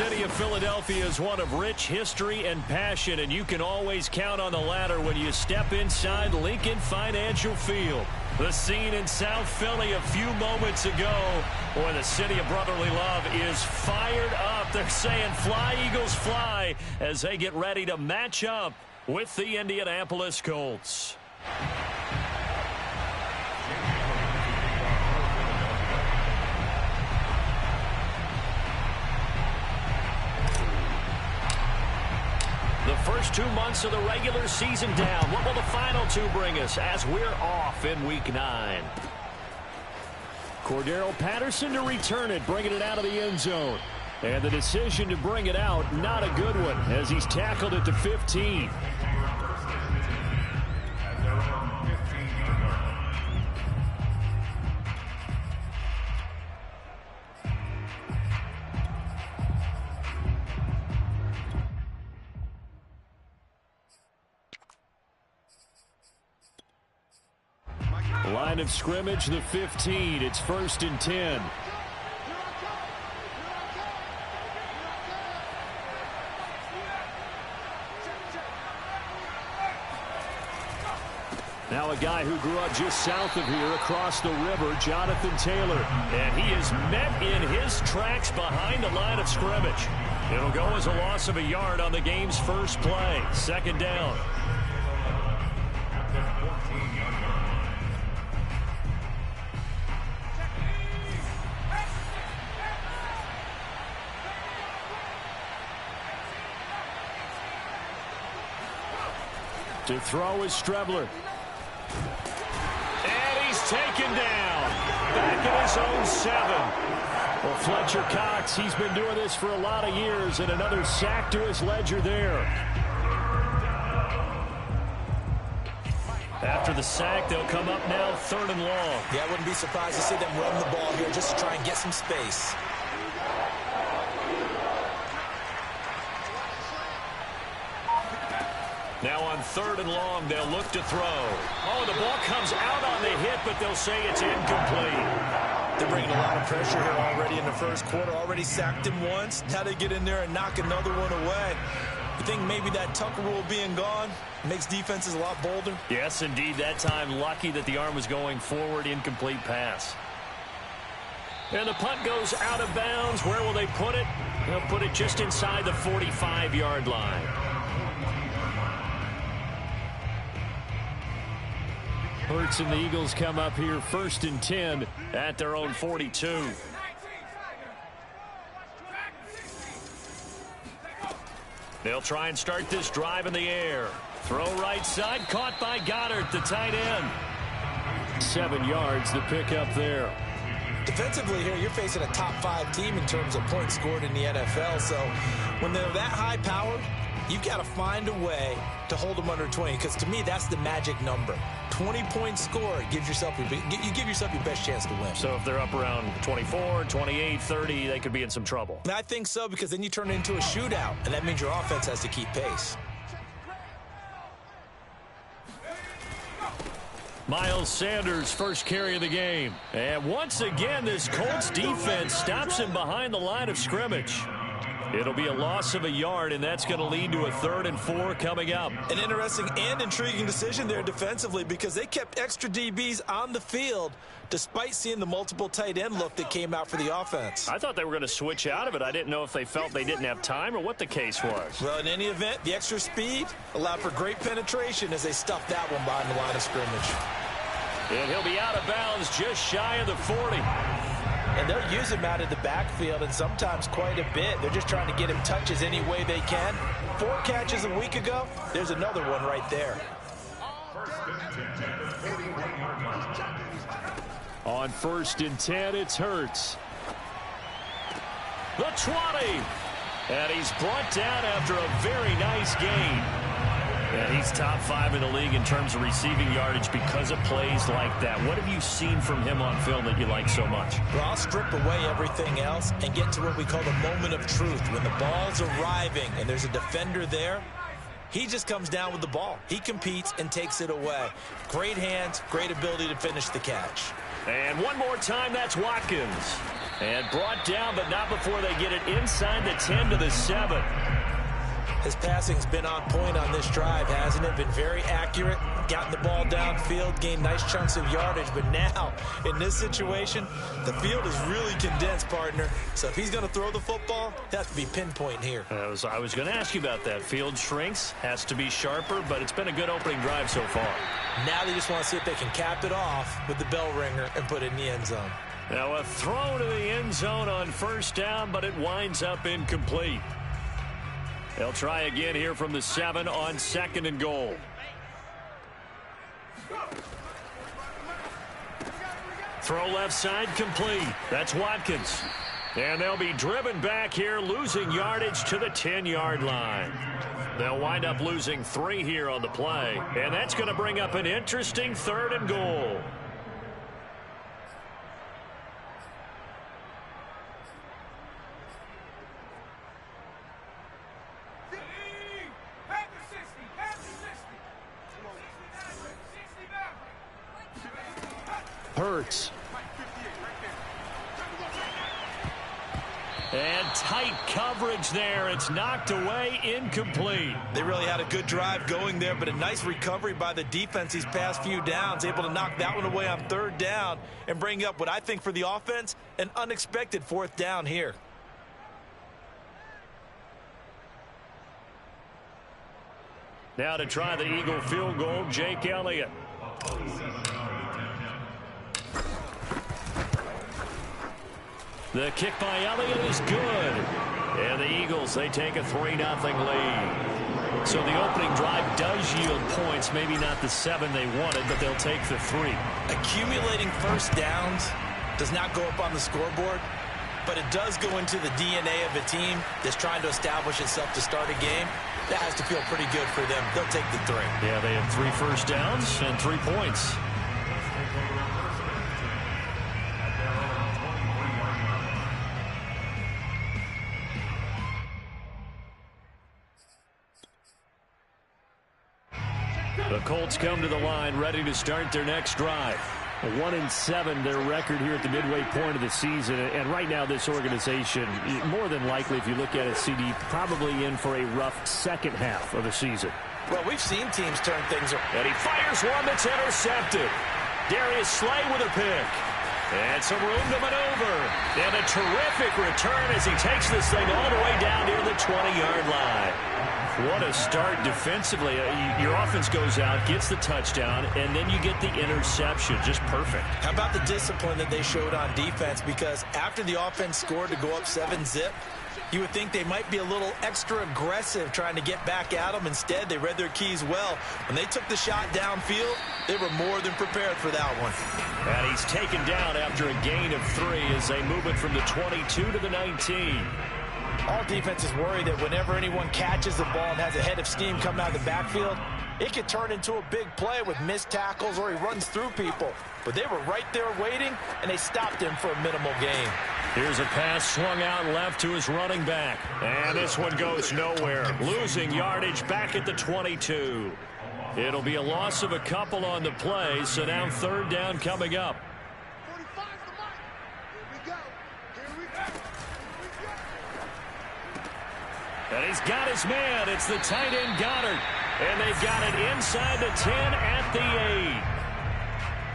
city of Philadelphia is one of rich history and passion, and you can always count on the latter when you step inside Lincoln Financial Field. The scene in South Philly a few moments ago where the city of brotherly love is fired up. They're saying fly, Eagles, fly as they get ready to match up with the Indianapolis Colts. The first 2 months of the regular season down. What will the final two bring us as we're off in Week 9? Cordero Patterson to return it, bringing it out of the end zone. And the decision to bring it out, not a good one, as he's tackled at the 15. Line of scrimmage, the 15. It's 1st and 10. Now a guy who grew up just south of here across the river, Jonathan Taylor. And he is met in his tracks behind the line of scrimmage. It'll go as a loss of a yard on the game's first play. 2nd down. To throw is Strebler. And he's taken down. Back at his own 7. Well, Fletcher Cox, he's been doing this for a lot of years, and another sack to his ledger there. After the sack, they'll come up now 3rd and long. Yeah, I wouldn't be surprised to see them run the ball here just to try and get some space. Now on 3rd and long, they'll look to throw. Oh, the ball comes out on the hit, but they'll say it's incomplete. They're bringing a lot of pressure here already in the first quarter. Already sacked him once. Now they get in there and knock another one away. You think maybe that Tucker rule being gone makes defenses a lot bolder? Yes, indeed. That time, lucky that the arm was going forward. Incomplete pass. And the punt goes out of bounds. Where will they put it? They'll put it just inside the 45-yard line. Hurts and the Eagles come up here 1st and 10 at their own 42. They'll try and start this drive in the air. Throw right side, caught by Goddard, the tight end. 7 yards, the pickup there. Defensively here, you're facing a top 5 team in terms of points scored in the NFL. So when they're that high-powered, you've got to find a way to hold them under 20, because to me, that's the magic number. 20 points scored gives yourself you give yourself your best chance to win. So if they're up around 24, 28, 30, they could be in some trouble. I think so, because then you turn it into a shootout, and that means your offense has to keep pace. Miles Sanders, first carry of the game. And once again, this Colts defense stops him behind the line of scrimmage. It'll be a loss of a yard, and that's going to lead to a 3rd and 4 coming up. An interesting and intriguing decision there defensively, because they kept extra DBs on the field despite seeing the multiple tight end look that came out for the offense. I thought they were going to switch out of it. I didn't know if they felt they didn't have time or what the case was. Well, in any event, the extra speed allowed for great penetration as they stuffed that one behind the line of scrimmage. And he'll be out of bounds just shy of the 40. And they'll use him out of the backfield, and sometimes quite a bit. They're just trying to get him touches any way they can. 4 catches a week ago. There's another one right there. On 1st and 10, it's Hurts. The 20. And he's brought down after a very nice gain. And he's top 5 in the league in terms of receiving yardage because of plays like that. What have you seen from him on film that you like so much? Well, I'll strip away everything else and get to what we call the moment of truth. When the ball's arriving and there's a defender there, he just comes down with the ball. He competes and takes it away. Great hands, great ability to finish the catch. And one more time, that's Watkins. And brought down, but not before they get it inside the 10 to the 7. His passing's been on point on this drive, hasn't it? Been very accurate, gotten the ball downfield, gained nice chunks of yardage. But now, in this situation, the field is really condensed, partner. So if he's going to throw the football, it has to be pinpoint here. I was going to ask you about that. Field shrinks, has to be sharper, but it's been a good opening drive so far. Now they just want to see if they can cap it off with the bell ringer and put it in the end zone. Now a throw to the end zone on first down, but it winds up incomplete. They'll try again here from the 7 on 2nd and goal. Throw left side complete. That's Watkins. And they'll be driven back here, losing yardage to the 10-yard line. They'll wind up losing 3 here on the play. And that's going to bring up an interesting 3rd and goal. Hurts. And tight coverage there. It's knocked away, incomplete. They really had a good drive going there, but a nice recovery by the defense these past few downs, able to knock that one away on 3rd down and bring up what I think for the offense, an unexpected 4th down here. Now to try the Eagle field goal, Jake Elliott. The kick by Elliott is good. And the Eagles, they take a 3-0 lead. So the opening drive does yield points. Maybe not the 7 they wanted, but they'll take the 3. Accumulating first downs does not go up on the scoreboard, but it does go into the DNA of a team that's trying to establish itself to start a game. That has to feel pretty good for them. They'll take the 3. Yeah, they have 3 first downs and 3 points. The Colts come to the line, ready to start their next drive. 1-7, their record here at the midway point of the season. And right now, this organization, more than likely, if you look at it, CD, probably in for a rough second half of the season. Well, we've seen teams turn things around. And he fires one that's intercepted. Darius Slay with a pick. And some room to maneuver. And a terrific return as he takes this thing all the way down near the 20-yard line. What a start defensively. Your offense goes out, gets the touchdown, and then you get the interception. Just perfect. How about the discipline that they showed on defense? Because after the offense scored to go up 7-zip, you would think they might be a little extra aggressive trying to get back at them. Instead, they read their keys well. When they took the shot downfield, they were more than prepared for that one. And he's taken down after a gain of 3 as they move it from the 22 to the 19. All defenses worry that whenever anyone catches the ball and has a head of steam coming out of the backfield, it could turn into a big play with missed tackles or he runs through people. But they were right there waiting, and they stopped him for a minimal gain. Here's a pass swung out left to his running back. And this one goes nowhere. Losing yardage back at the 22. It'll be a loss of a couple on the play, so now 3rd down coming up. And he's got his man. It's the tight end Goddard. And they've got it inside the 10 at the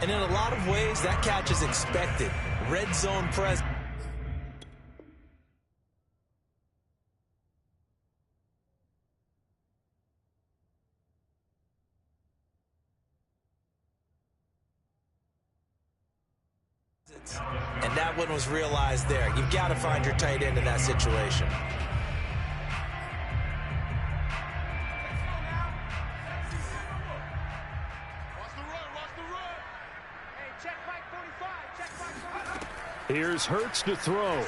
8. And in a lot of ways, that catch is expected. Red zone presence. And that one was realized there. You've got to find your tight end in that situation. Here's Hurts to throw.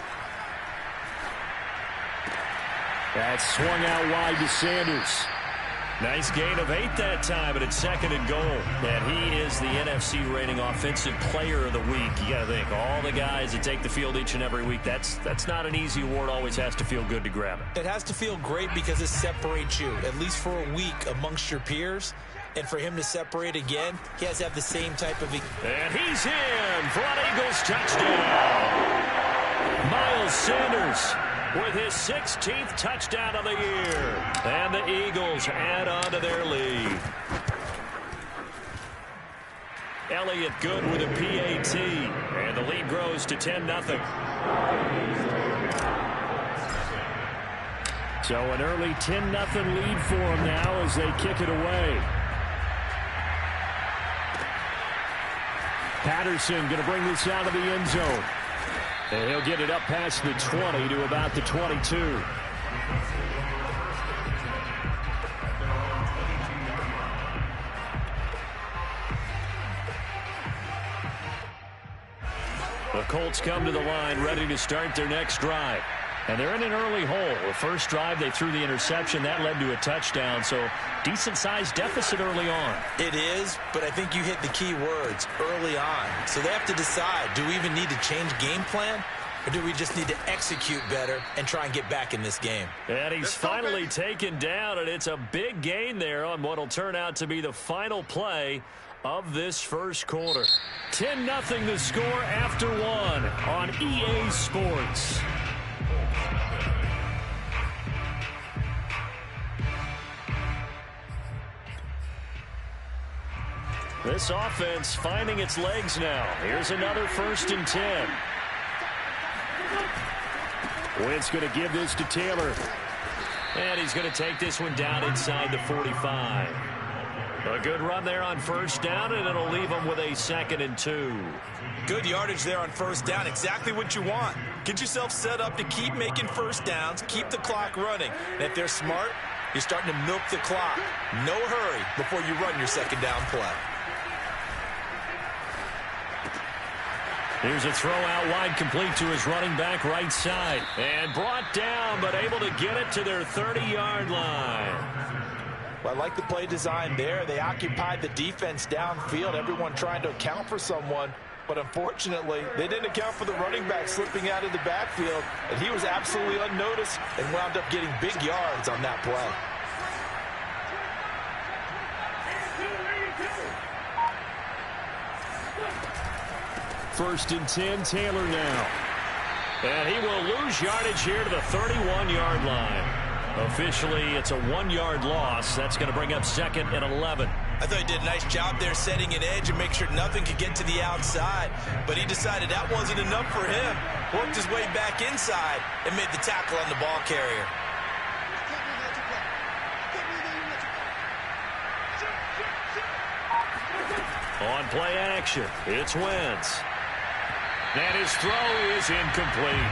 That's swung out wide to Sanders. Nice gain of 8 that time, but it's 2nd and goal. And he is the NFC rating offensive player of the week. You got to think, all the guys that take the field each and every week, that's not an easy award. Always has to feel good to grab it. It has to feel great because it separates you, at least for a week, amongst your peers. And for him to separate again, he has to have the same type of... And he's in for an Eagles touchdown. Miles Sanders with his 16th touchdown of the year. And the Eagles add on to their lead. Elliott good with a PAT. And the lead grows to 10-0. So an early 10-0 lead for them now as they kick it away. Patterson going to bring this out of the end zone. And he'll get it up past the 20 to about the 22. The Colts come to the line ready to start their next drive. And they're in an early hole. The first drive, they threw the interception. That led to a touchdown, so decent-sized deficit early on. It is, but I think you hit the key words, early on. So they have to decide, do we even need to change game plan, or do we just need to execute better and try and get back in this game? And he's finally taken down, and it's a big gain there on what will turn out to be the final play of this first quarter. 10-0 the score after one on EA Sports. This offense finding its legs now. Here's another 1st and 10. Wentz going to give this to Taylor. And he's going to take this one down inside the 45. A good run there on 1st down, and it'll leave them with a 2nd and 2. Good yardage there on 1st down. Exactly what you want. Get yourself set up to keep making 1st downs, keep the clock running. And if they're smart, you're starting to milk the clock. No hurry before you run your 2nd down play. Here's a throw out wide, complete to his running back right side. And brought down, but able to get it to their 30-yard line. Well, I like the play design there. They occupied the defense downfield, everyone trying to account for someone. But unfortunately, they didn't account for the running back slipping out of the backfield. And he was absolutely unnoticed and wound up getting big yards on that play. First and 10, Taylor now. And he will lose yardage here to the 31-yard line. Officially, it's a 1-yard loss. That's going to bring up 2nd and 11. I thought he did a nice job there setting an edge and make sure nothing could get to the outside. But he decided that wasn't enough for him. Worked his way back inside and made the tackle on the ball carrier. On play action, it's Wentz. And his throw is incomplete.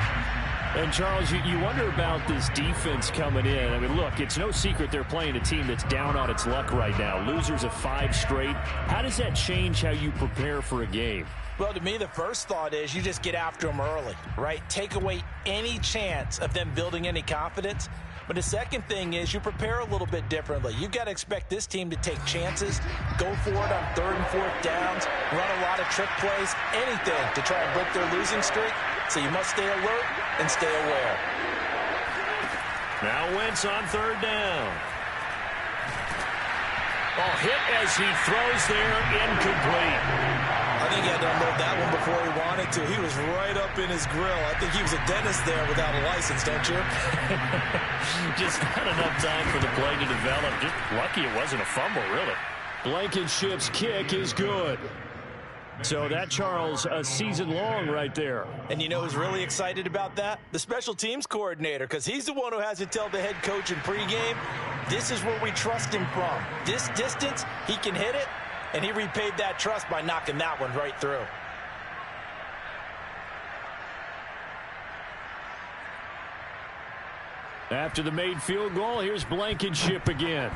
And, Charles, you wonder about this defense coming in. I mean, look, it's no secret they're playing a team that's down on its luck right now. Losers of 5 straight. How does that change how you prepare for a game? Well, to me, the first thought is you just get after them early, right? Take away any chance of them building any confidence. But the second thing is you prepare a little bit differently. You've got to expect this team to take chances, go for it on 3rd and 4th downs, run a lot of trick plays, anything to try and break their losing streak. So you must stay alert and stay aware. Now Wentz on 3rd down. Oh, hit as he throws there, incomplete. I think he had to unload that one before he wanted to. He was right up in his grill. I think he was a dentist there without a license, don't you? Just not enough time for the play to develop. Just lucky it wasn't a fumble, really. Blankenship's kick is good. So that, Charles, a season long right there. And you know who's really excited about that? The special teams coordinator, because he's the one who has to tell the head coach in pregame, this is where we trust him from. This distance, he can hit it, and he repaid that trust by knocking that one right through. After the made field goal, here's Blankenship again.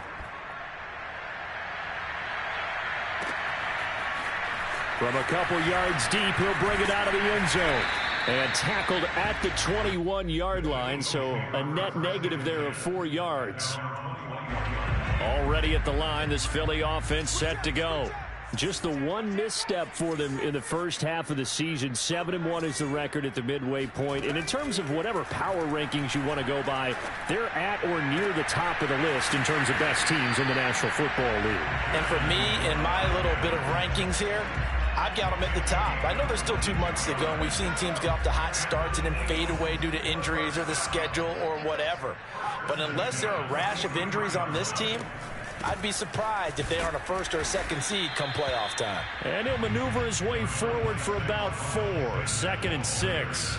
From a couple yards deep, he'll bring it out of the end zone. And tackled at the 21-yard line, so a net negative there of 4 yards. Already at the line, this Philly offense set to go. Just the one misstep for them in the first half of the season. 7-1 is the record at the midway point. And in terms of whatever power rankings you want to go by, they're at or near the top of the list in terms of best teams in the National Football League. And for me, in my little bit of rankings here, I've got them at the top. I know there's still 2 months to go, and we've seen teams get off to hot starts and then fade away due to injuries or the schedule or whatever. But unless there are a rash of injuries on this team, I'd be surprised if they aren't a first or a second seed come playoff time. And he'll maneuver his way forward for about 4, 2nd and 6.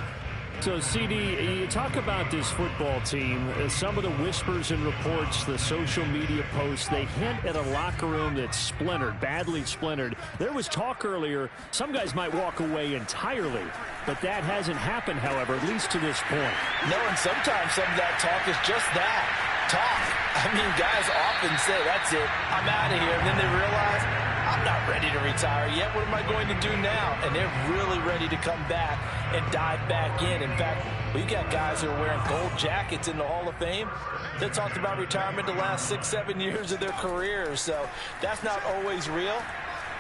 So, CD, you talk about this football team, some of the whispers and reports, the social media posts, they hint at a locker room that's splintered, badly splintered. There was talk earlier, some guys might walk away entirely, but that hasn't happened, however, at least to this point. No, and sometimes some of that talk is just that, talk. I mean, guys often say, that's it, I'm out of here, and then they realize, I'm not ready to retire yet. What am I going to do now? And they're really ready to come back and dive back in. In fact, we got guys who are wearing gold jackets in the Hall of Fame that talked about retirement the last 6, 7 years of their careers. So that's not always real.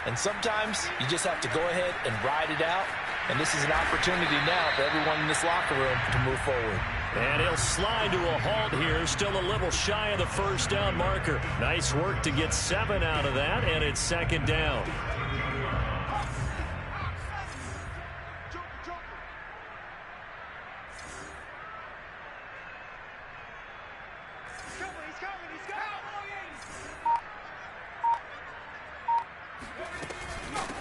And sometimes you just have to go ahead and ride it out. And this is an opportunity now for everyone in this locker room to move forward. And he'll slide to a halt here, still a little shy of the first down marker. Nice work to get 7 out of that, and it's 2nd down.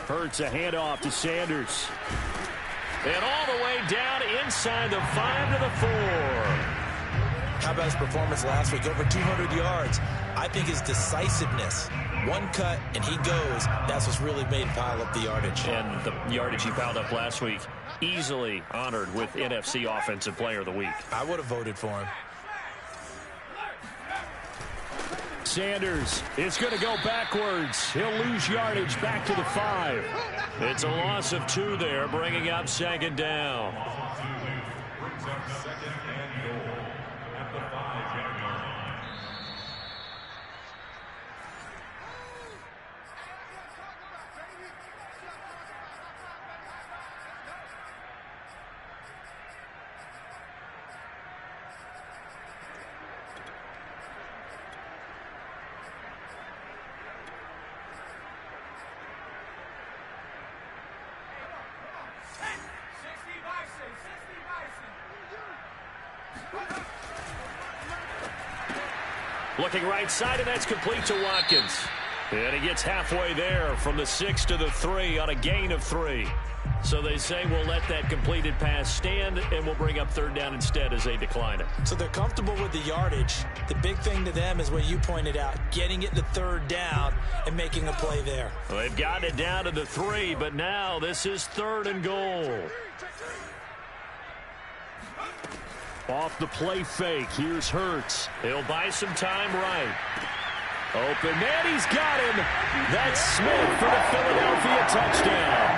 Hurts a handoff to Sanders. And all the way down inside the 5 to the 4. How about his performance last week? Over 200 yards. I think his decisiveness, one cut and he goes, that's what's really made him pile up the yardage. And the yardage he piled up last week, easily honored with NFC Offensive Player of the Week. I would have voted for him. Sanders is going to go backwards. He'll lose yardage back to the 5. It's a loss of 2 there, bringing up 2nd down. Looking right side, and that's complete to Watkins. And he gets halfway there from the 6 to the 3 on a gain of 3. So they say we'll let that completed pass stand, and we'll bring up 3rd down instead as they decline it. So they're comfortable with the yardage. The big thing to them is what you pointed out, getting it to 3rd down and making a play there. Well, they've gotten it down to the 3, but now this is 3rd and goal. Off the play fake, here's Hurts. He'll buy some time right. Open man, he's got him. That's Smith for the Philadelphia touchdown.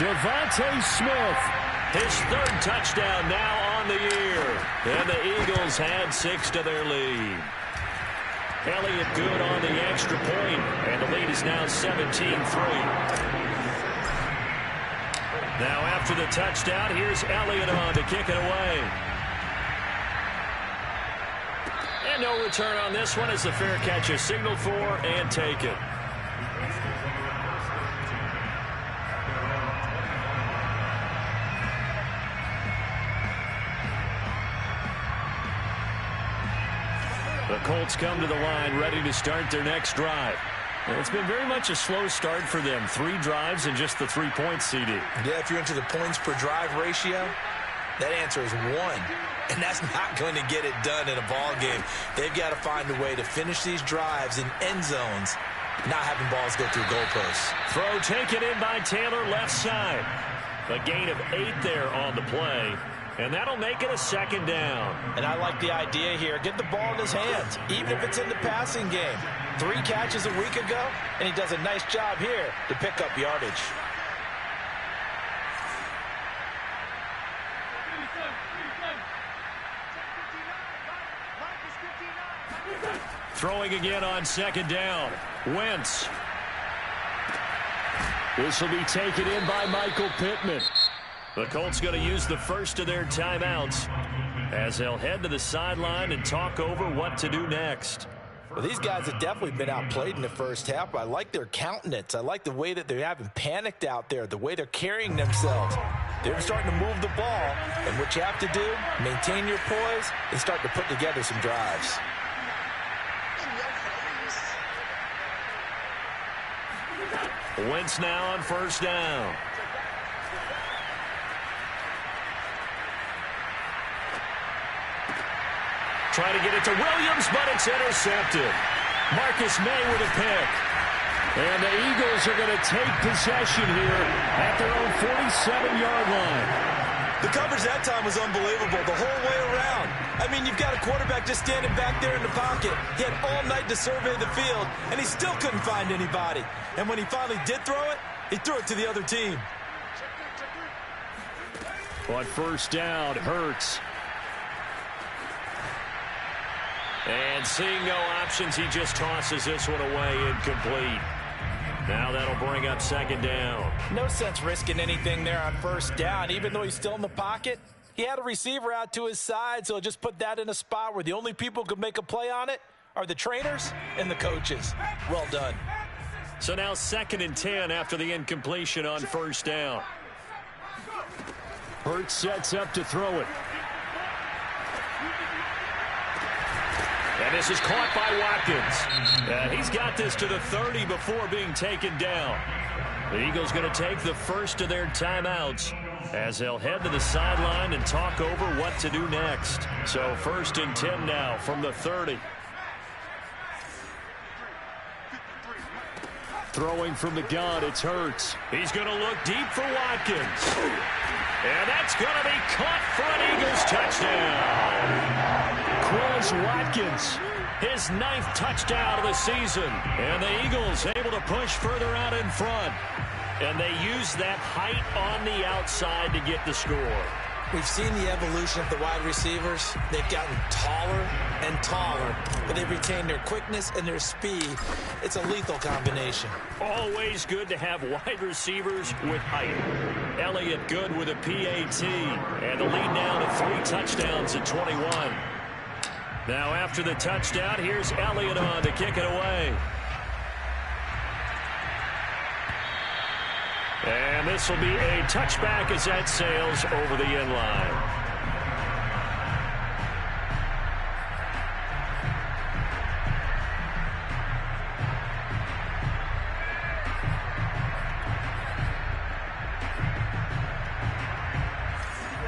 Devontae Smith, his 3rd touchdown now on the year. And the Eagles had 6 to their lead. Elliott good on the extra point, and the lead is now 17-3. Now after the touchdown, here's Elliott on to kick it away. And no return on this one as the fair catch is signaled for and taken. The Colts come to the line ready to start their next drive. It's been very much a slow start for them. 3 drives and just the 3 points, CD. Yeah, if you're into the points per drive ratio, that answer is 1. And that's not going to get it done in a ball game. They've got to find a way to finish these drives in end zones, not having balls go through goalposts. Throw taken in by Taylor left side. A gain of 8 there on the play. And that'll make it a 2nd down. And I like the idea here. Get the ball in his hands, even if it's in the passing game. 3 catches a week ago, and he does a nice job here to pick up yardage. Throwing again on 2nd down. Wentz. This will be taken in by Michael Pittman. The Colts going to use the first of their timeouts as they'll head to the sideline and talk over what to do next. Well, these guys have definitely been outplayed in the first half, but I like their countenance. I like the way that they haven't panicked out there, the way they're carrying themselves. They're starting to move the ball, and what you have to do, maintain your poise and start to put together some drives. Wentz now on first down. Trying to get it to Williams, but it's intercepted. Marcus May with a pick. And the Eagles are going to take possession here at their own 47-yard line. The coverage that time was unbelievable the whole way around. I mean, you've got a quarterback just standing back there in the pocket. He had all night to survey the field, and he still couldn't find anybody. And when he finally did throw it, he threw it to the other team. On first down, Hurts. And seeing no options, he just tosses this one away, incomplete. Now that'll bring up second down. No sense risking anything there on first down. Even though he's still in the pocket, he had a receiver out to his side, so just put that in a spot where the only people who could make a play on it are the trainers and the coaches. Well done. So now 2nd and 10 after the incompletion on first down. Hurts sets up to throw it. And this is caught by Watkins. And he's got this to the 30 before being taken down. The Eagles going to take the first of their timeouts as they'll head to the sideline and talk over what to do next. So 1st and 10 now from the 30. Throwing from the gun, it's Hurts. He's going to look deep for Watkins. And that's going to be caught for an Eagles touchdown. Chris Watkins, his 9th touchdown of the season. And the Eagles able to push further out in front. And they use that height on the outside to get the score. We've seen the evolution of the wide receivers. They've gotten taller and taller, but they've retained their quickness and their speed. It's a lethal combination. Always good to have wide receivers with height. Elliott good with a PAT. And the lead now to 3 touchdowns at 21. Now after the touchdown, here's Elliott on to kick it away. And this will be a touchback as that sails over the end line.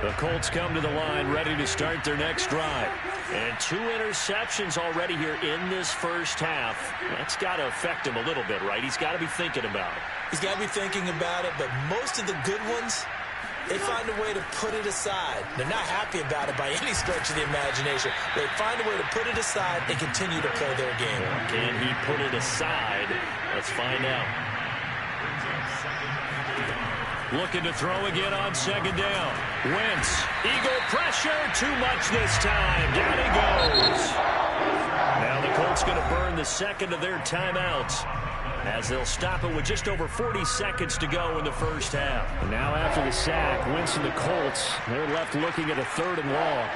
The Colts come to the line ready to start their next drive. And 2 interceptions already here in this first half. That's got to affect him a little bit, right? He's got to be thinking about it. He's got to be thinking about it, but most of the good ones, they find a way to put it aside. They're not happy about it by any stretch of the imagination. They find a way to put it aside and continue to play their game. Can he put it aside? Let's find out. Looking to throw again on second down. Wentz, Eagle pressure, too much this time. Down he goes. Now the Colts going to burn the second of their timeouts as they'll stop it with just over 40 seconds to go in the first half. And now after the sack, Wentz and the Colts, they're left looking at a 3rd and long.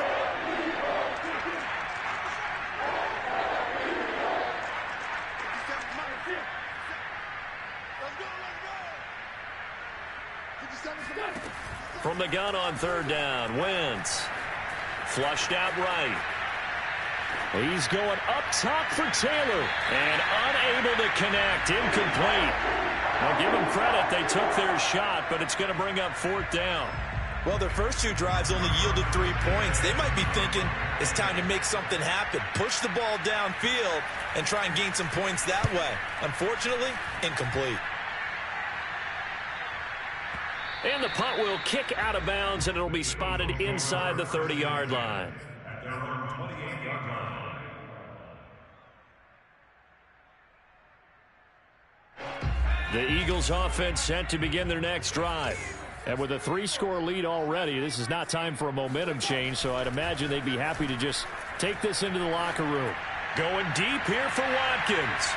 From the gun on 3rd down, Wentz. Flushed out right. He's going up top for Taylor. And unable to connect. Incomplete. I'll give them credit. They took their shot, but it's going to bring up 4th down. Well, their first 2 drives only yielded 3 points. They might be thinking it's time to make something happen. Push the ball downfield and try and gain some points that way. Unfortunately, incomplete. And the punt will kick out of bounds, and it'll be spotted inside the 30-yard line. The Eagles offense set to begin their next drive. And with a 3-score lead already, this is not time for a momentum change, so I'd imagine they'd be happy to just take this into the locker room. Going deep here for Watkins.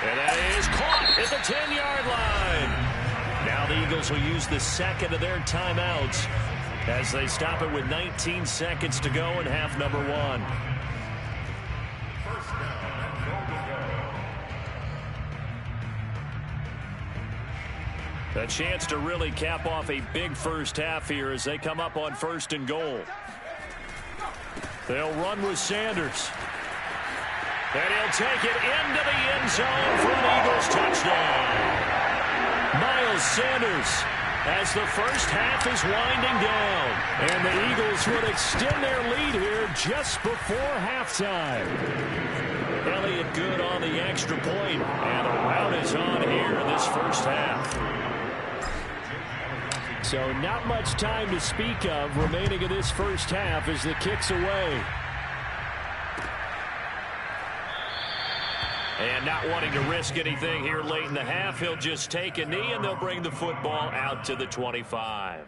And that is caught at the 10-yard line. Now the Eagles will use the second of their timeouts as they stop it with 19 seconds to go in half number 1. A chance to really cap off a big first half here as they come up on 1st and goal. They'll run with Sanders. And he'll take it into the end zone for an Eagles touchdown. Miles Sanders, as the first half is winding down. And the Eagles would extend their lead here just before halftime. Elliott good on the extra point. And a rout is on here in this first half. So not much time to speak of remaining in this first half as the kick's away. And not wanting to risk anything here late in the half, he'll just take a knee and they'll bring the football out to the 25.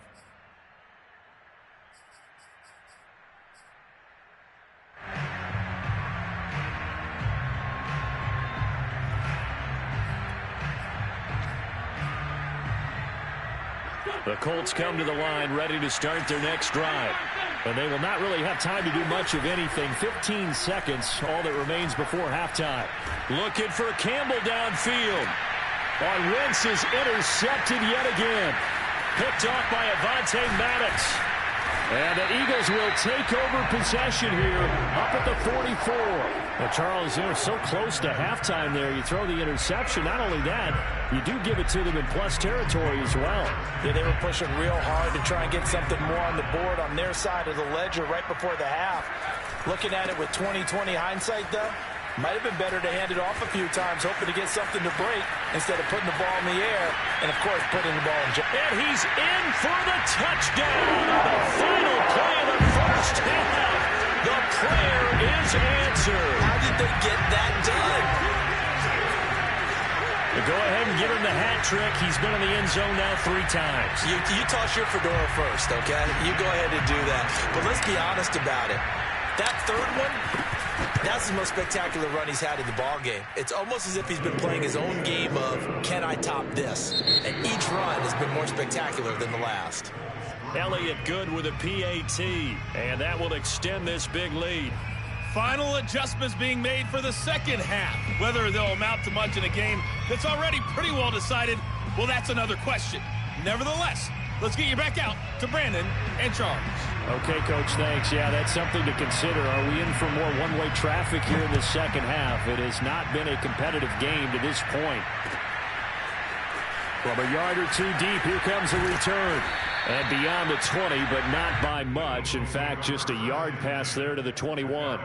The Colts come to the line ready to start their next drive. And they will not really have time to do much of anything. 15 seconds, all that remains before halftime. Looking for Campbell downfield. On Wentz is intercepted yet again. Picked off by Avonte Maddox. And the Eagles will take over possession here up at the 44. Well, Charles, they're so close to halftime there. You throw the interception. Not only that, you do give it to them in plus territory as well. Yeah, they were pushing real hard to try and get something more on the board on their side of the ledger right before the half. Looking at it with 20/20 hindsight, though, might have been better to hand it off a few times, hoping to get something to break instead of putting the ball in the air and, of course, putting the ball in jail. And he's in for the touchdown on the final play of the first half. The prayer is answered. How did they get that done? Go ahead and give him the hat trick. He's been in the end zone now 3 times. You toss your fedora first, okay? You go ahead and do that. But let's be honest about it. That third one, that's the most spectacular run he's had in the ball game. It's almost as if he's been playing his own game of, can I top this? And each run has been more spectacular than the last. Elliott good with a PAT, and that will extend this big lead. Final adjustments being made for the second half. Whether they'll amount to much in a game that's already pretty well decided, well, that's another question. Nevertheless, let's get you back out to Brandon and Charles. Okay, Coach, thanks. Yeah, that's something to consider. Are we in for more one-way traffic here in the second half? It has not been a competitive game to this point. From a yard or 2 deep, here comes a return. And beyond the 20, but not by much. In fact, just a yard pass there to the 21.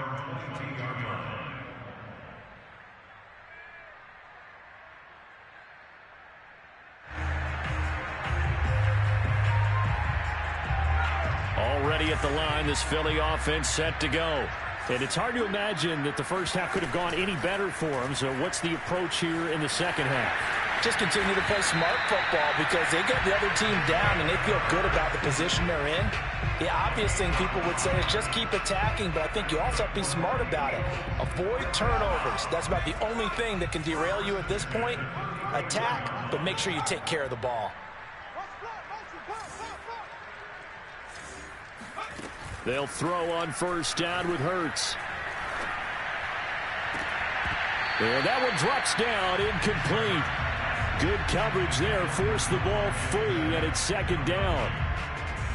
Already at the line, this Philly offense set to go. And it's hard to imagine that the first half could have gone any better for them. So what's the approach here in the second half? Just continue to play smart football because they get the other team down and they feel good about the position they're in. The obvious thing people would say is just keep attacking, but I think you also have to be smart about it. Avoid turnovers. That's about the only thing that can derail you at this point. Attack, but make sure you take care of the ball. They'll throw on first down with Hurts. And that one drops down, incomplete. Good coverage there, forced the ball free, and it's second down.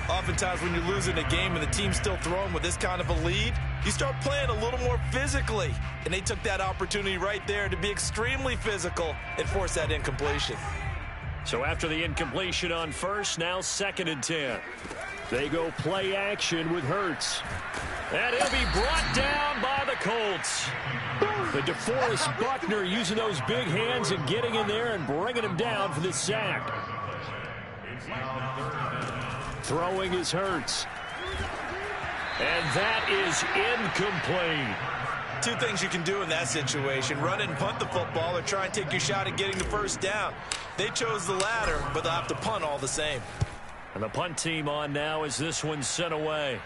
Oftentimes when you're losing a game and the team's still throwing with this kind of a lead, you start playing a little more physically. And they took that opportunity right there to be extremely physical and force that incompletion. So after the incompletion on first, now 2nd and 10. They go play action with Hurts. And he'll be brought down by the Colts. The DeForest Buckner using those big hands and getting in there and bringing him down for the sack. Throwing is Hurts. And that is incomplete. 2 things you can do in that situation. Run and punt the football or try and take your shot at getting the first down. They chose the latter, but they'll have to punt all the same. And the punt team on now as this one's sent away.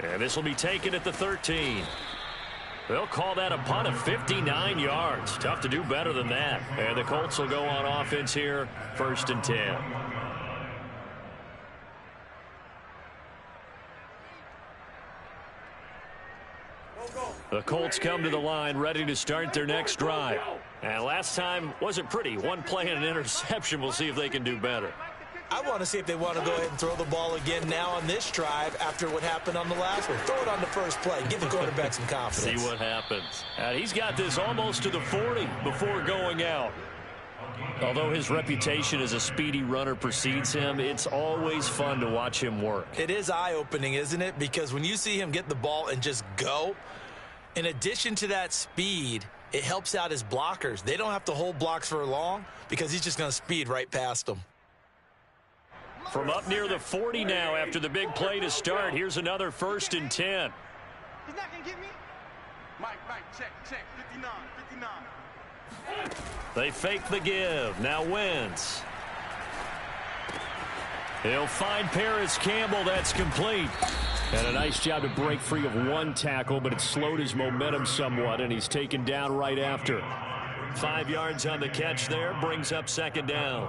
And this will be taken at the 13. They'll call that a punt of 59 yards. Tough to do better than that. And the Colts will go on offense here, 1st and 10. The Colts come to the line ready to start their next drive. And last time wasn't pretty. One play and an interception. We'll see if they can do better. I want to see if they want to go ahead and throw the ball again now on this drive after what happened on the last one. Throw it on the first play. Give the quarterback some confidence. See what happens. And he's got this almost to the 40 before going out. Although his reputation as a speedy runner precedes him, it's always fun to watch him work. It is eye-opening, isn't it? Because when you see him get the ball and just go, in addition to that speed, it helps out his blockers. They don't have to hold blocks for long because he's just going to speed right past them. From up near the 40 now after the big play to start, here's another 1st and 10. He's not going to get me. Mike, check, 59. They fake the give. Now Wentz. He'll find Paris Campbell. That's complete. And a nice job to break free of one tackle, but it slowed his momentum somewhat, and he's taken down right after. 5 yards on the catch there, brings up 2nd down.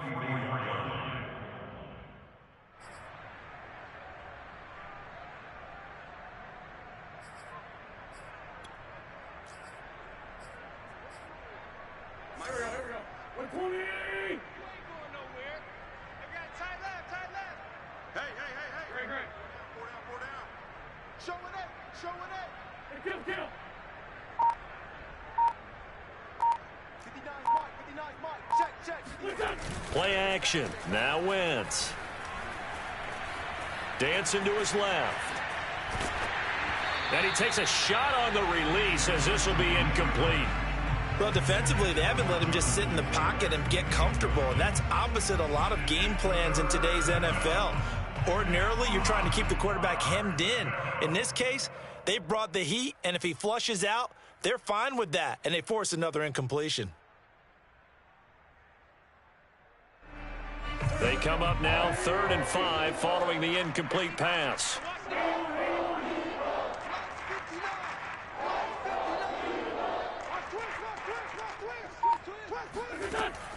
Play action. Now Wentz. Dancing to his left. And he takes a shot on the release as this will be incomplete. Well, defensively, they haven't let him just sit in the pocket and get comfortable, and that's opposite a lot of game plans in today's NFL. Ordinarily, you're trying to keep the quarterback hemmed in. In this case, they brought the heat, and if he flushes out, they're fine with that, and they force another incompletion. They come up now 3rd and 5 following the incomplete pass.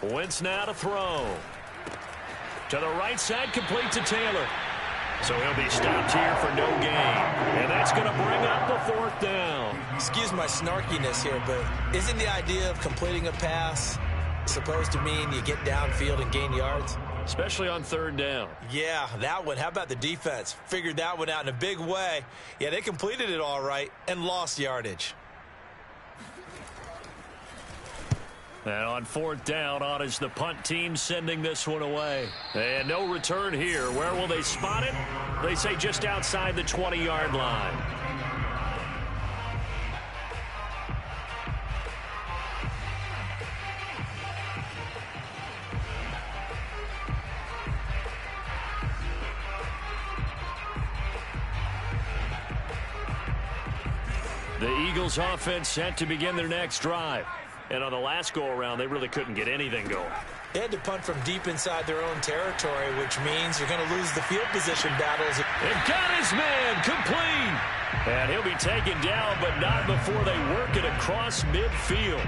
Wentz now to throw. To the right side, complete to Taylor. So he'll be stopped here for no gain. And that's going to bring up the 4th down. Excuse my snarkiness here, but isn't the idea of completing a pass supposed to mean you get downfield and gain yards? Especially on 3rd down. Yeah, that one. How about the defense? Figured that one out in a big way. Yeah, they completed it all right and lost yardage. And on 4th down, on is the punt team sending this one away. And no return here. Where will they spot it? They say just outside the 20-yard line. The Eagles offense set to begin their next drive. And on the last go-around, they really couldn't get anything going. They had to punt from deep inside their own territory, which means you're going to lose the field position battles. And got his man complete. And he'll be taken down, but not before they work it across midfield.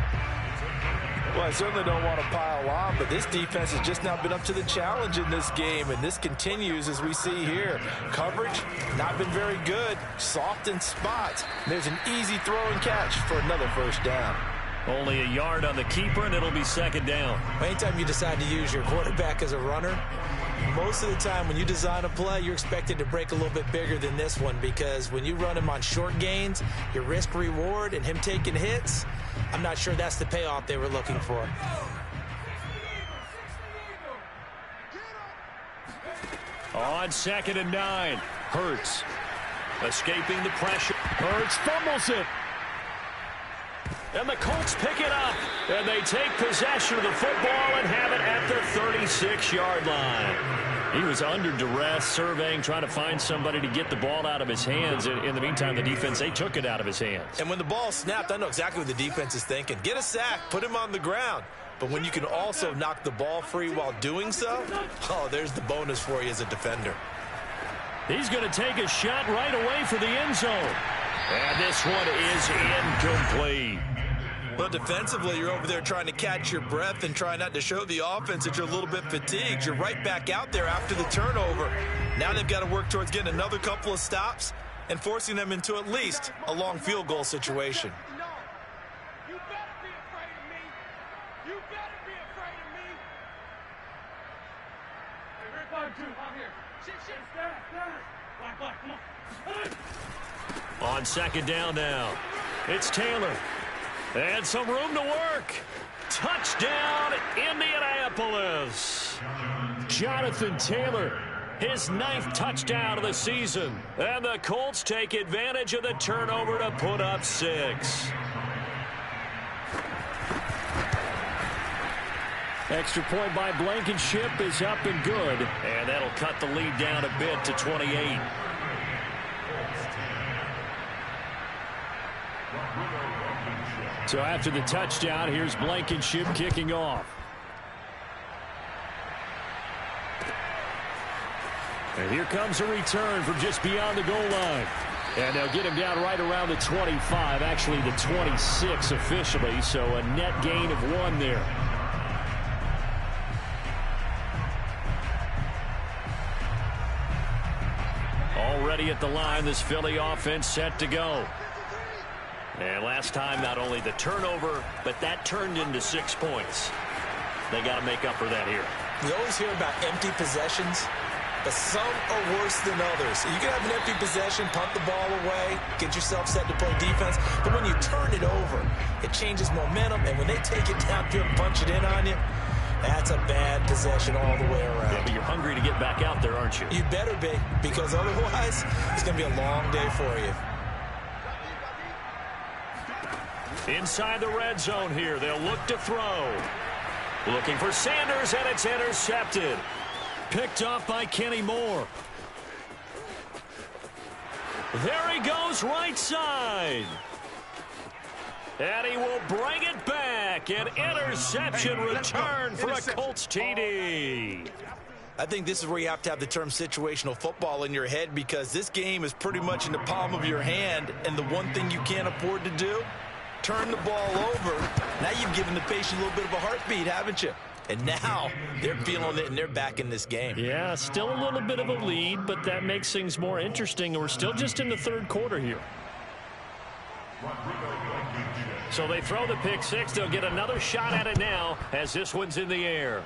Well, I certainly don't want to pile on, but this defense has just not been up to the challenge in this game, and this continues as we see here. Coverage, not been very good. Soft in spots. There's an easy throw and catch for another 1st down. Only a yard on the keeper, and it'll be 2nd down. Anytime you decide to use your quarterback as a runner, most of the time when you design a play, you're expected to break a little bit bigger than this one, because when you run him on short gains, your risk-reward and him taking hits, I'm not sure that's the payoff they were looking for. On 2nd and 9, Hurts escaping the pressure. Hurts fumbles it. And the Colts pick it up, and they take possession of the football and have it at the 36-yard line. He was under duress, surveying, trying to find somebody to get the ball out of his hands. In the meantime, the defense, they took it out of his hands. And when the ball snapped, I know exactly what the defense is thinking. Get a sack, put him on the ground. But when you can also knock the ball free while doing so, oh, there's the bonus for you as a defender. He's going to take a shot right away for the end zone. And this one is incomplete. Well, defensively, you're over there trying to catch your breath and try not to show the offense that you're a little bit fatigued. You're right back out there after the turnover. Now they've got to work towards getting another couple of stops and forcing them into at least a long field goal situation. You better be afraid of me. You better be afraid of me. Hey, Rick, I'm here. Shit. Black, come on. On second down now, it's Taylor. And some room to work. Touchdown, Indianapolis. Jonathan Taylor, his 9th touchdown of the season. And the Colts take advantage of the turnover to put up 6. Extra point by Blankenship is up and good. And that'll cut the lead down a bit to 28. So after the touchdown, here's Blankenship kicking off. And here comes a return from just beyond the goal line. And they'll get him down right around the 25, actually the 26 officially, so a net gain of 1 there. Already at the line, this Philly offense set to go. And last time, not only the turnover, but that turned into 6 points. They got to make up for that here. We always hear about empty possessions, but some are worse than others. You can have an empty possession, punt the ball away, get yourself set to play defense, but when you turn it over, it changes momentum, and when they take it downfield and punch it in on you, that's a bad possession all the way around. Yeah, but you're hungry to get back out there, aren't you? You better be, because otherwise, it's going to be a long day for you. Inside the red zone here, they'll look to throw. Looking for Sanders, and it's intercepted. Picked off by Kenny Moore. There he goes, right side. And he will bring it back. An interception return for a Colts TD. I think this is where you have to have the term situational football in your head, because this game is pretty much in the palm of your hand, and the one thing you can't afford to do, turn the ball over. Now you've given the patient a little bit of a heartbeat, haven't you? And now they're feeling it, and they're back in this game. Yeah, still a little bit of a lead, but that makes things more interesting. We're still just in the 3rd quarter here. So they throw the pick 6. They'll get another shot at it now as this one's in the air.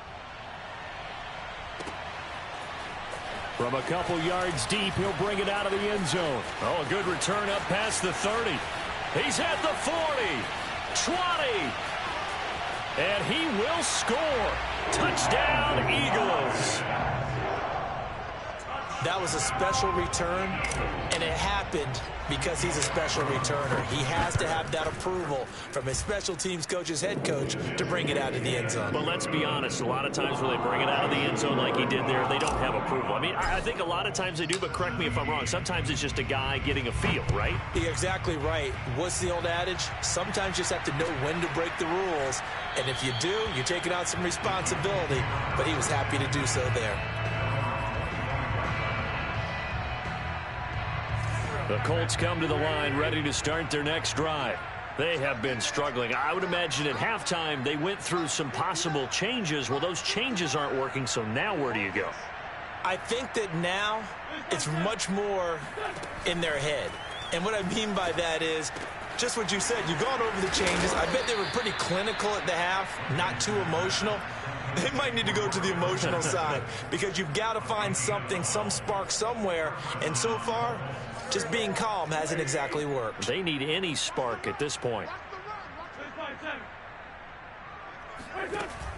From a couple yards deep, he'll bring it out of the end zone. Oh, a good return up past the 30. He's at the 40, 20, and he will score. Touchdown, Eagles. That was a special return, and it happened because he's a special returner. He has to have that approval from his special teams coach's head coach to bring it out of the end zone. But let's be honest, a lot of times when they bring it out of the end zone like he did there, they don't have approval. I mean, I think a lot of times they do, but correct me if I'm wrong. Sometimes it's just a guy getting a feel, right? You're exactly right. What's the old adage? Sometimes you just have to know when to break the rules, and if you do, you're taking out some responsibility, but he was happy to do so there. The Colts come to the line ready to start their next drive. They have been struggling. I would imagine at halftime they went through some possible changes. Well, those changes aren't working, so now where do you go? I think that now it's much more in their head. And what I mean by that is just what you said. You've gone over the changes. I bet they were pretty clinical at the half, not too emotional. They might need to go to the emotional side because you've got to find something, some spark somewhere. And so far, just being calm hasn't exactly worked. They need any spark at this point.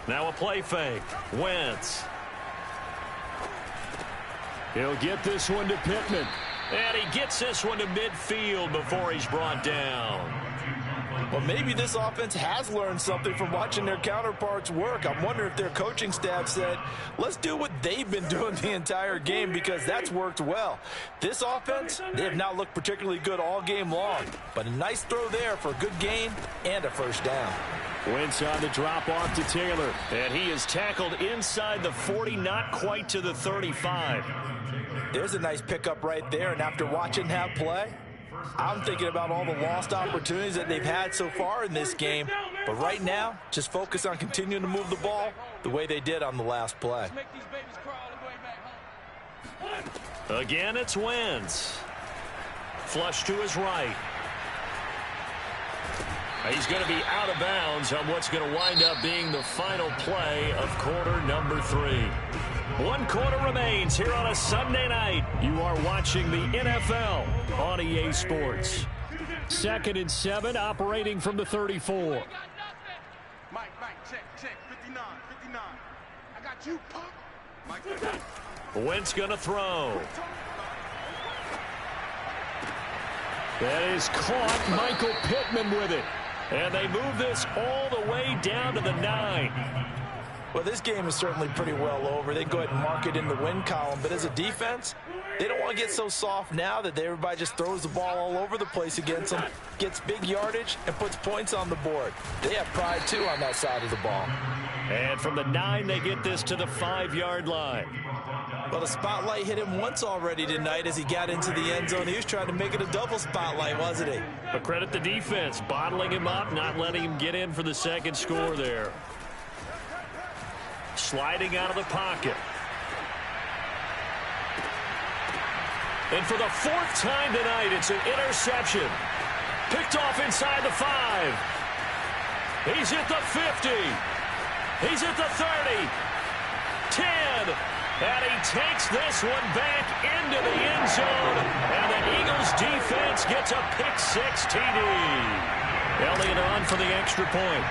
Now a play fake. Wentz. He'll get this one to Pittman. And he gets this one to midfield before he's brought down. Well, maybe this offense has learned something from watching their counterparts work. I'm wondering if their coaching staff said, let's do what they've been doing the entire game, because that's worked well. This offense, they have not looked particularly good all game long, but a nice throw there for a good gain and a first down. Wentz on the drop off to Taylor, and he is tackled inside the 40, not quite to the 35. There's a nice pickup right there, and after watching that play, I'm thinking about all the lost opportunities that they've had so far in this game. But right now, just focus on continuing to move the ball the way they did on the last play. Again, it's Wentz. flush to his right. He's going to be out of bounds on what's going to wind up being the final play of quarter number 3. 1 quarter remains here on a Sunday night. You are watching the NFL on EA Sports. 2nd and 7, operating from the 34. Mike, check, 59. I got you, punk. Mike, Wentz going to throw. That is caught. Michael Pittman with it. And they move this all the way down to the 9. Well, this game is certainly pretty well over. They go ahead and mark it in the win column. But as a defense, they don't want to get so soft now that everybody just throws the ball all over the place against them, gets big yardage, and puts points on the board. They have pride, too, on that side of the ball. And from the 9, they get this to the 5-yard line. Well, the spotlight hit him once already tonight as he got into the end zone. He was trying to make it a double spotlight, wasn't he? But credit the defense, bottling him up, not letting him get in for the second score there. Sliding out of the pocket. And for the 4th time tonight, it's an interception. Picked off inside the 5. He's at the 50. He's at the 30. 10. And he takes this one back into the end zone. And the Eagles defense gets a pick-6 TD. Elliott on for the extra point.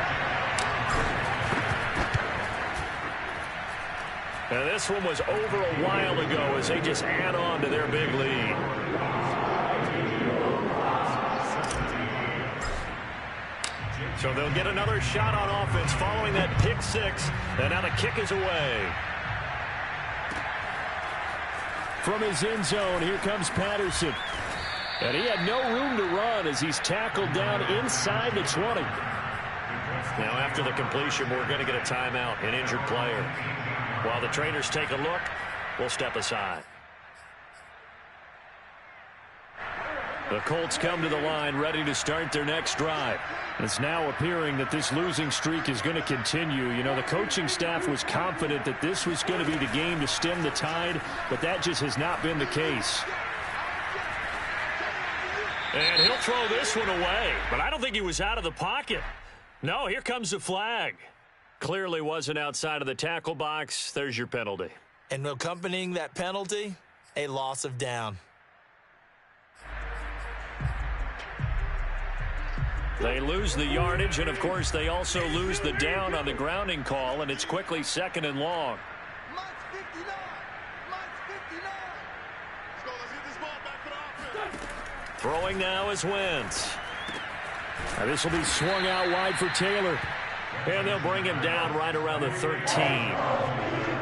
And this one was over a while ago as they just add on to their big lead. So they'll get another shot on offense following that pick-6. And now the kick is away. From his end zone, here comes Patterson. And he had no room to run as he's tackled down inside the 20. Now after the completion, we're going to get a timeout, an injured player. While the trainers take a look, we'll step aside. The Colts come to the line ready to start their next drive. It's now appearing that this losing streak is going to continue. You know, the coaching staff was confident that this was going to be the game to stem the tide, but that just has not been the case. And he'll throw this one away, but I don't think he was out of the pocket. No, here comes the flag. Clearly wasn't outside of the tackle box. There's your penalty. And accompanying that penalty, a loss of down. They lose the yardage, and, of course, they also lose the down on the grounding call, and it's quickly 2nd and long. Mike's 59. Let's go. Let's get this ball back for the offense. Throwing now is Wentz. Now this will be swung out wide for Taylor. And they'll bring him down right around the 13.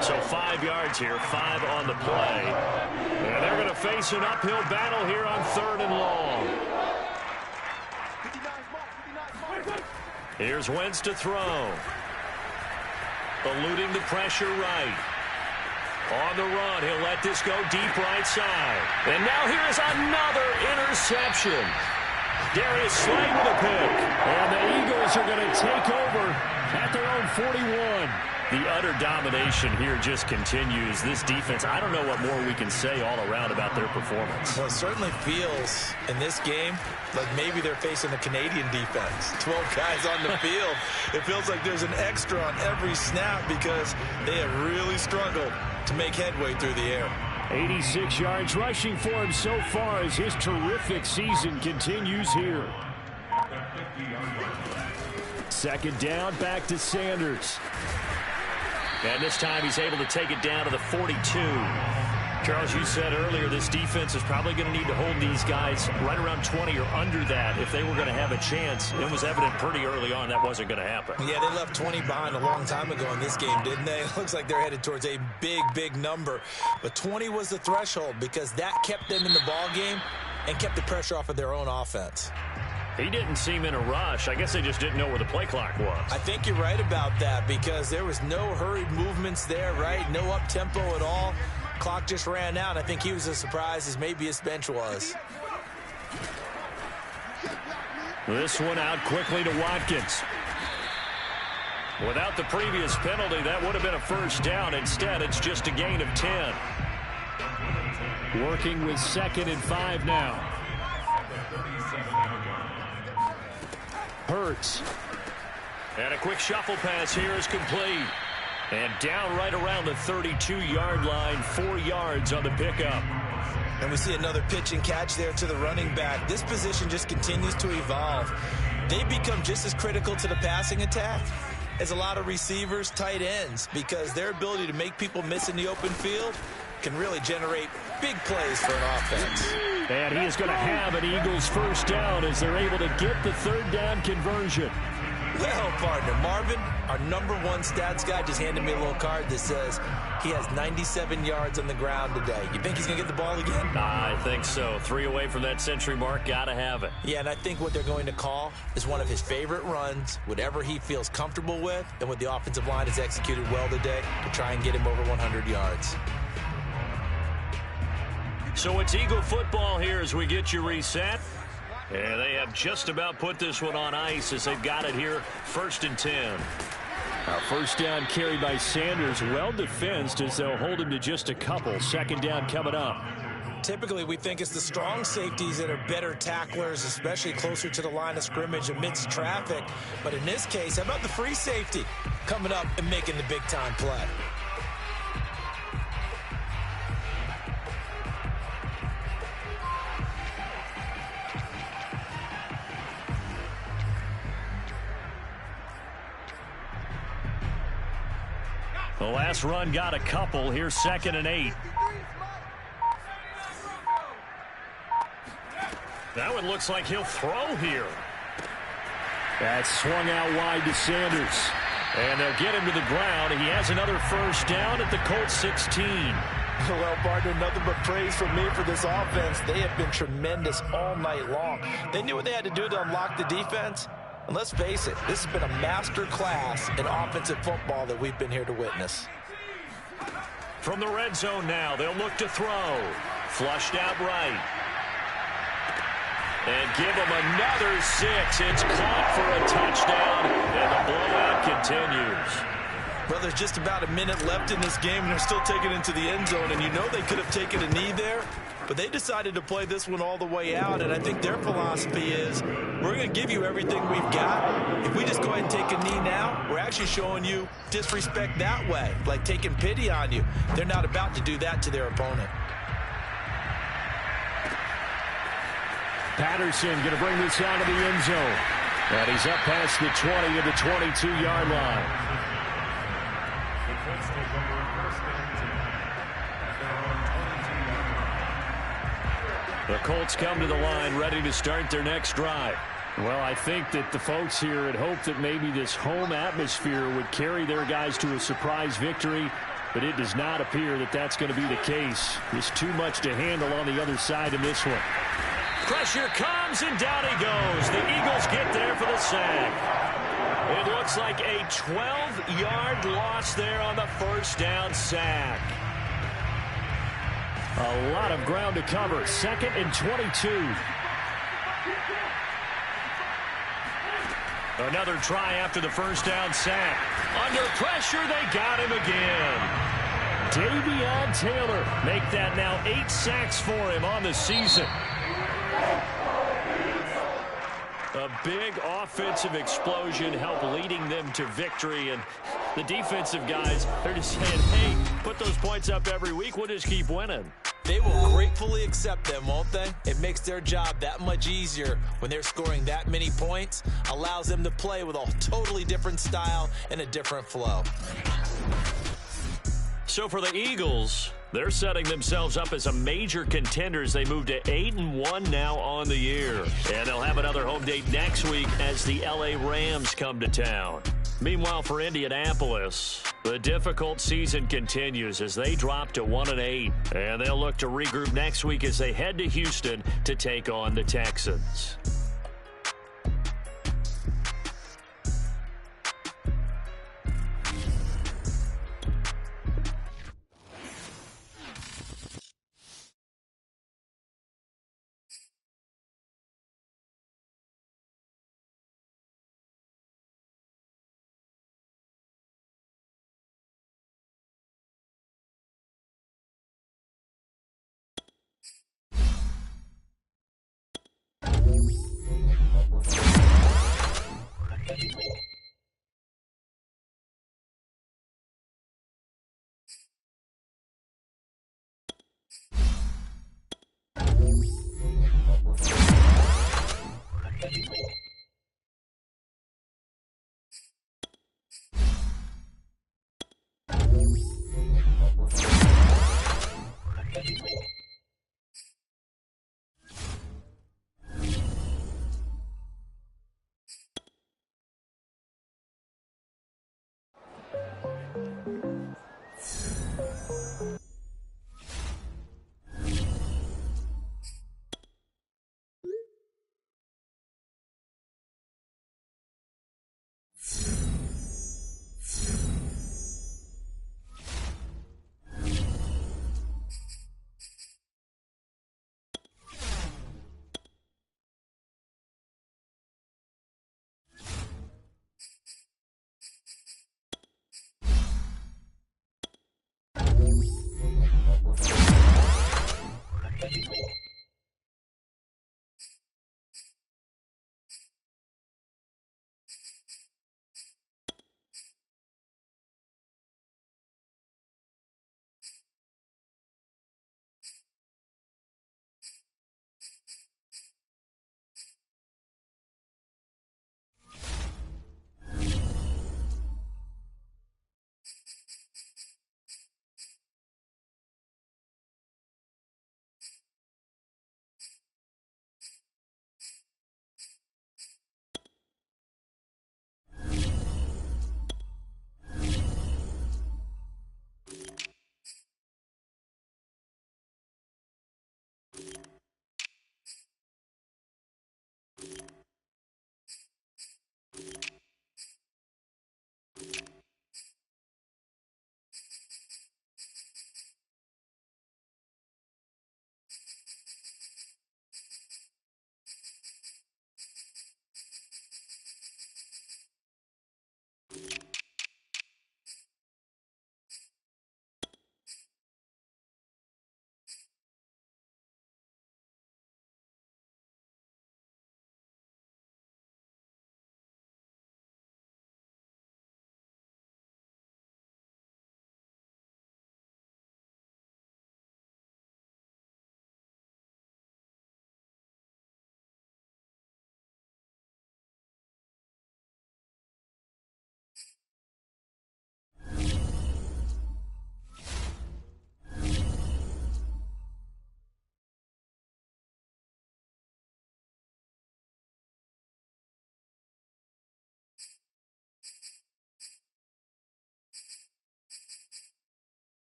So 5 yards here, 5 on the play. And they're going to face an uphill battle here on 3rd and long. Here's Wentz to throw. Eluding the pressure right. On the run, he'll let this go deep right side. And now here's another interception. Darius Slay with a pick. And the Eagles are going to take over at their own 41. The utter domination here just continues. This defense, I don't know what more we can say all around about their performance. Well, it certainly feels in this game like maybe they're facing a Canadian defense. 12 guys on the field. It feels like there's an extra on every snap because they have really struggled to make headway through the air. 86 yards rushing for him so far as his terrific season continues here. 2nd down, back to Sanders. And this time he's able to take it down to the 42. Charles, you said earlier this defense is probably going to need to hold these guys right around 20 or under that if they were going to have a chance. It was evident pretty early on that wasn't going to happen. Yeah, they left 20 behind a long time ago in this game, didn't they? It looks like they're headed towards a big, big number. But 20 was the threshold because that kept them in the ball game and kept the pressure off of their own offense. He didn't seem in a rush. I guess they just didn't know where the play clock was. I think you're right about that because there was no hurried movements there, right? No up-tempo at all. Clock just ran out. I think he was as surprised as maybe his bench was. This one out quickly to Watkins. Without the previous penalty, that would have been a first down. Instead, it's just a gain of 10. Working with 2nd and 5 now. Hurts. And a quick shuffle pass here is complete. And down right around the 32-yard line, 4 yards on the pickup. And we see another pitch and catch there to the running back. This position just continues to evolve. They become just as critical to the passing attack as a lot of receivers, tight ends, because their ability to make people miss in the open field can really generate big plays for an offense. And he is going to have an Eagles first down as they're able to get the third down conversion. Well, partner, Marvin, our #1 stats guy just handed me a little card that says he has 97 yards on the ground today. You think he's going to get the ball again? I think so. 3 away from that century mark. Got to have it. Yeah, and I think what they're going to call is one of his favorite runs, whatever he feels comfortable with, and what the offensive line has executed well today to try and get him over 100 yards. So it's Eagle football here as we get you reset. And they have just about put this one on ice as they've got it here, 1st and 10. Our first down carry by Sanders, well defensed as they'll hold him to just a couple. 2nd down coming up. Typically, we think it's the strong safeties that are better tacklers, especially closer to the line of scrimmage amidst traffic. But in this case, how about the free safety coming up and making the big-time play? The last run got a couple. Here's 2nd and 8. That one looks like he'll throw here. That's swung out wide to Sanders. And they'll get him to the ground. He has another first down at the Colts 16. Well, partner, nothing but praise from me for this offense. They have been tremendous all night long. They knew what they had to do to unlock the defense. And let's face it, this has been a master class in offensive football that we've been here to witness. From the red zone now, they'll look to throw. Flushed out right. And give him another 6. It's caught for a touchdown, and the blowout continues. Well, there's just about a minute left in this game, and they're still taking it into the end zone. And you know they could have taken a knee there, but they decided to play this one all the way out. And I think their philosophy is, we're going to give you everything we've got. If we just go ahead and take a knee now, we're actually showing you disrespect that way, like taking pity on you. They're not about to do that to their opponent. Patterson going to bring this out of the end zone. And he's up past the 20 of the 22-yard line. The Colts come to the line ready to start their next drive. Well, I think that the folks here had hoped that maybe this home atmosphere would carry their guys to a surprise victory, but it does not appear that that's going to be the case. There's too much to handle on the other side in this one. Pressure comes, and down he goes. The Eagles get there for the sack. It looks like a 12-yard loss there on the first down sack. A lot of ground to cover. 2nd and 22. Another try after the first down sack. Under pressure, they got him again. Davion Taylor make that now 8 sacks for him on the season. A big offensive explosion helped leading them to victory, and the defensive guys, they're just saying, hey, put those points up every week, we'll just keep winning. They will gratefully accept them, won't they? It makes their job that much easier when they're scoring that many points, allows them to play with a totally different style and a different flow. So for the Eagles, they're setting themselves up as a major contender as they move to 8-1 now on the year. And they'll have another home date next week as the LA Rams come to town. Meanwhile, for Indianapolis, the difficult season continues as they drop to 1-8. And they'll look to regroup next week as they head to Houston to take on the Texans.